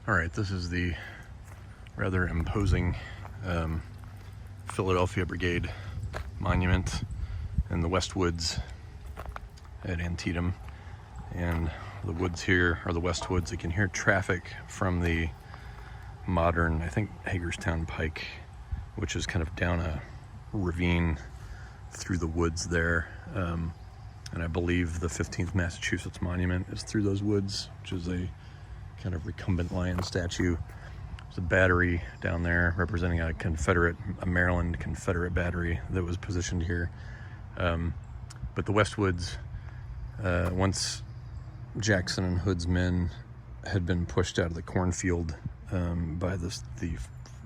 All right, this is the rather imposing Philadelphia Brigade monument in the West Woods at Antietam. And the woods here are the West Woods. You can hear traffic from the modern, I think, Hagerstown Pike, which is kind of down a ravine through the woods there. And I believe the 15th Massachusetts Monument is through those woods, which is a kind of recumbent lion statue. There's a battery down there representing a Maryland Confederate battery that was positioned here. But the West Woods, once Jackson and Hood's men had been pushed out of the cornfield by the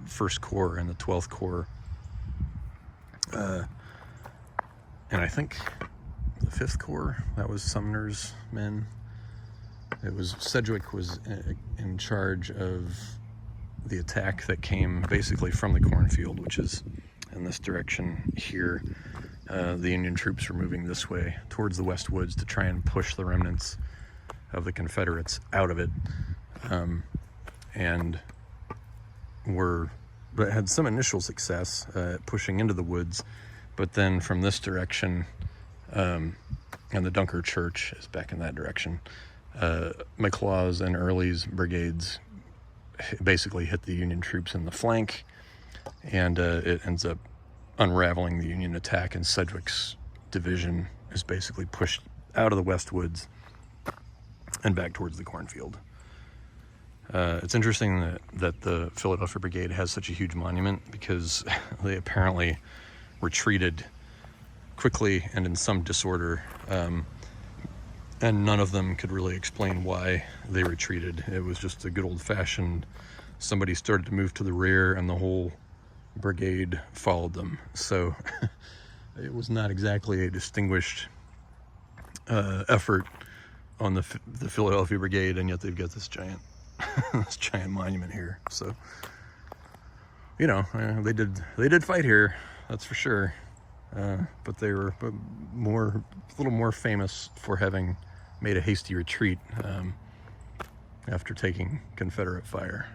1st Corps and the 12th Corps, and I think the 5th Corps, that was Sumner's men. It was Sedgwick was in charge of the attack that came basically from the cornfield, which is in this direction here. The Union troops were moving this way towards the West Woods to try and push the remnants of the Confederates out of it, but had some initial success pushing into the woods. But then from this direction, and the Dunker Church is back in that direction, McLaw's and Early's brigades basically hit the Union troops in the flank, and it ends up unraveling the Union attack, and Sedgwick's division is basically pushed out of the West Woods and back towards the cornfield. It's interesting that the Philadelphia Brigade has such a huge monument, because they apparently retreated quickly and in some disorder, and none of them could really explain why they retreated. It was just a good old-fashioned, somebody started to move to the rear and the whole brigade followed them. So it was not exactly a distinguished effort on the Philadelphia Brigade, and yet they've got this giant this giant monument here. So, you know, they did fight here, that's for sure. But they were a little more famous for having made a hasty retreat after taking Confederate fire.